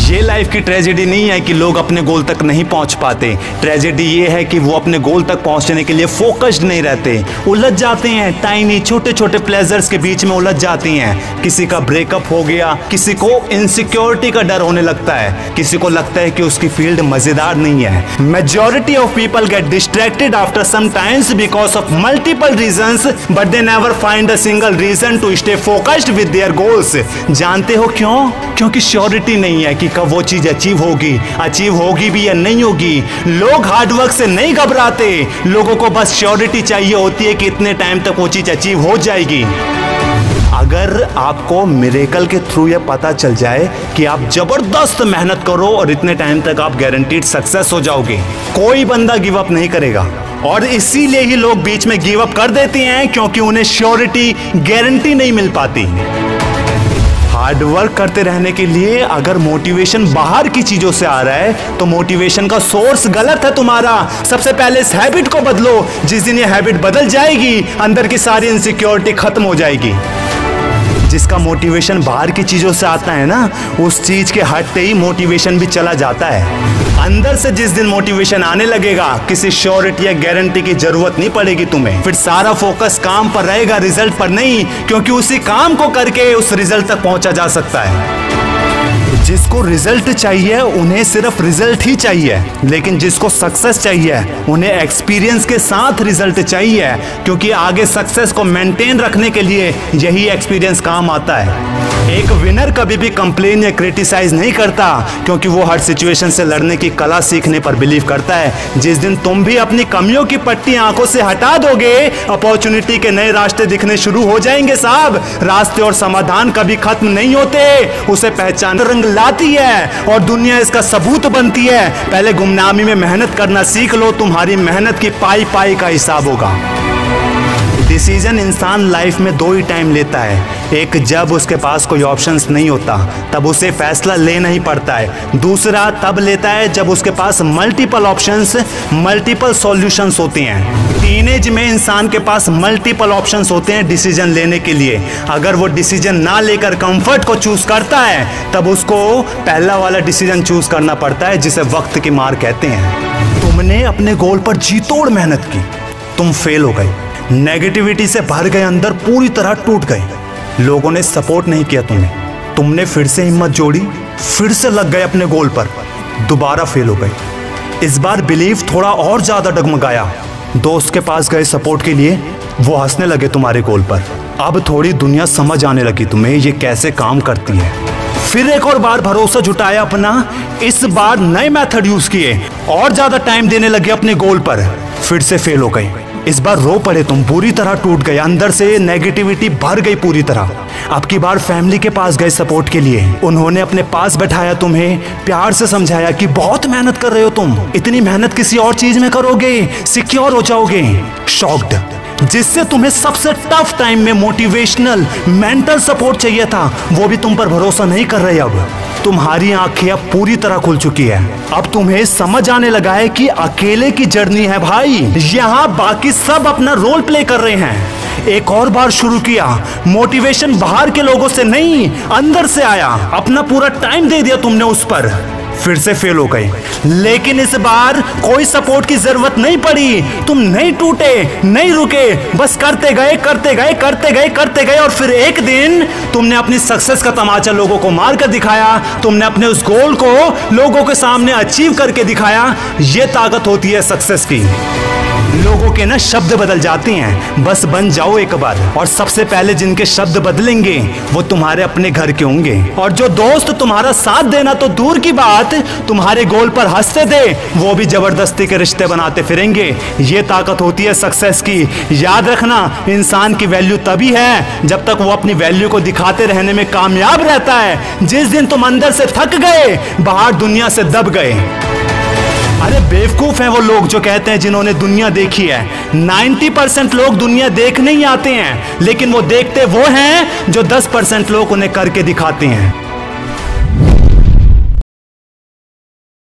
ये लाइफ की ट्रेजेडी नहीं है कि लोग अपने गोल तक नहीं पहुंच पाते। ट्रेजेडी ये है कि वो अपने गोल तक पहुंचने के लिए फोकस्ड नहीं रहते, उलझ जाते हैं, टाइनी छोटे छोटे प्लेजर्स के बीच में उलझ जाती हैं। किसी का ब्रेकअप हो गया, किसी को इनसिक्योरिटी का डर होने लगता है, किसी को लगता है कि उसकी फील्ड मजेदार नहीं है। Majority of people get distracted after some times because of multiple reasons, but they never find a single reason to stay focused with their goals. जानते हो क्यों? क्योंकि श्योरिटी नहीं है कि कब वो चीज अचीव होगी भी या नहीं होगी। लोग हार्डवर्क से नहीं घबराते, लोगों को बस श्योरिटी चाहिए होती है कि इतने टाइम तक वो चीज अचीव हो जाएगी। अगर आपको मिरेकल के थ्रू ये पता चल जाए कि आप जबरदस्त मेहनत करो और इतने टाइम तक आप गारंटीड सक्सेस हो जाओगे, कोई बंदा गिव अप नहीं करेगा। और इसीलिए ही लोग बीच में गिव अप कर देते हैं, क्योंकि उन्हें श्योरिटी, गारंटी नहीं मिल पाती। हार्ड वर्क करते रहने के लिए अगर मोटिवेशन बाहर की चीजों से आ रहा है तो मोटिवेशन का सोर्स गलत है तुम्हारा। सबसे पहले इस हैबिट को बदलो। जिस दिन ये हैबिट बदल जाएगी, अंदर की सारी इनसिक्योरिटी खत्म हो जाएगी। जिसका मोटिवेशन बाहर की चीजों से आता है ना, उस चीज के हटते ही मोटिवेशन भी चला जाता है। अंदर से जिस दिन मोटिवेशन आने लगेगा, किसी श्योरिटी या गारंटी की जरूरत नहीं पड़ेगी तुम्हें। फिर सारा फोकस काम पर रहेगा, रिजल्ट पर नहीं, क्योंकि उसी काम को करके उस रिजल्ट तक पहुंचा जा सकता है। जिसको रिजल्ट चाहिए उन्हें सिर्फ रिजल्ट ही चाहिए, लेकिन जिसको सक्सेस चाहिए उन्हें एक्सपीरियंस के साथ रिजल्ट चाहिए, क्योंकि आगे सक्सेस को मेंटेन रखने के लिए यही एक्सपीरियंस काम आता है। एक विनर कभी भी कंप्लेन या क्रिटिसाइज नहीं करता, क्योंकि वो हर सिचुएशन से लड़ने की कला सीखने पर बिलीव करता है। जिस दिन तुम भी अपनी कमियों की पट्टी आंखों से हटा दोगे, अपॉर्चुनिटी के नए रास्ते दिखने शुरू हो जाएंगे साहब। रास्ते और समाधान कभी खत्म नहीं होते, उसे पहचान रंग लाती है और दुनिया इसका सबूत बनती है। पहले गुमनामी में मेहनत करना सीख लो, तुम्हारी मेहनत की पाई पाई का हिसाब होगा। डिसीजन इंसान लाइफ में दो ही टाइम लेता है, एक जब उसके पास कोई ऑप्शंस नहीं होता, तब उसे फैसला लेना ही पड़ता है। दूसरा तब लेता है जब उसके पास मल्टीपल ऑप्शंस, मल्टीपल सॉल्यूशंस होते हैं। टीनेज में इंसान के पास मल्टीपल ऑप्शंस होते हैं डिसीजन लेने के लिए। अगर वो डिसीजन ना लेकर कंफर्ट को चूज करता है, तब उसको पहला वाला डिसीजन चूज करना पड़ता है, जिसे वक्त की मार कहते हैं। तुमने अपने गोल पर जी तोड़ मेहनत की, तुम फेल हो गए, नेगेटिविटी से भर गए, अंदर पूरी तरह टूट गए, लोगों ने सपोर्ट नहीं किया तुम्हें, तुमने फिर से हिम्मत जोड़ी, फिर से लग गए अपने गोल पर, दोबारा फेल हो गए। इस बार बिलीव थोड़ा और ज्यादा डगमगाया, दोस्त के पास गए सपोर्ट के लिए, वो हंसने लगे तुम्हारे गोल पर। अब थोड़ी दुनिया समझ आने लगी तुम्हें ये कैसे काम करती है। फिर एक और बार भरोसा जुटाया अपना, इस बार नए मेथड यूज किए और ज्यादा टाइम देने लगे अपने गोल पर, फिर से फेल हो गए। इस बार रो पड़े तुम, पूरी तरह टूट गए, अंदर से नेगेटिविटी भर गई पूरी तरह। अब की बार फैमिली के पास गए सपोर्ट के लिए, उन्होंने अपने पास बैठाया, तुम्हें प्यार से समझाया कि बहुत मेहनत कर रहे हो तुम, इतनी मेहनत किसी और चीज में करोगे सिक्योर हो जाओगे। शॉक्ड, जिससे तुम्हें सबसे टफ टाइम में मोटिवेशनल मेंटल सपोर्ट चाहिए था, वो भी तुम पर भरोसा नहीं कर रहे। अब तुम्हारी आंखें अब पूरी तरह खुल चुकी है, अब तुम्हें समझ आने लगा है कि अकेले की जर्नी है भाई, यहाँ बाकी सब अपना रोल प्ले कर रहे हैं। एक और बार शुरू किया, मोटिवेशन बाहर के लोगों से नहीं अंदर से आया, अपना पूरा टाइम दे दिया तुमने उस पर, फिर से फेल हो गए। लेकिन इस बार कोई सपोर्ट की जरूरत नहीं पड़ी, तुम नहीं टूटे, नहीं रुके, बस करते गए करते गए करते गए करते गए, और फिर एक दिन तुमने अपनी सक्सेस का तमाचा लोगों को मार कर दिखाया, तुमने अपने उस गोल को लोगों के सामने अचीव करके दिखाया। ये ताकत होती है सक्सेस की। लोगों के ना शब्द बदल जाते हैं, बस बन जाओ एक बार। और सबसे पहले जिनके शब्द बदलेंगे वो तुम्हारे अपने घर के होंगे, और जो दोस्त तुम्हारा साथ देना तो दूर की बात, तुम्हारे गोल पर हंसते थे, वो भी जबरदस्ती के रिश्ते बनाते फिरेंगे। ये ताकत होती है सक्सेस की। याद रखना, इंसान की वैल्यू तभी है जब तक वो अपनी वैल्यू को दिखाते रहने में कामयाब रहता है। जिस दिन तुम अंदर से थक गए, बाहर दुनिया से दब गए। अरे बेवकूफ हैं वो लोग जो कहते हैं जिन्होंने दुनिया देखी है। 90% लोग दुनिया देखने ही आते हैं, लेकिन वो देखते वो हैं जो 10% लोग उन्हें करके दिखाते हैं।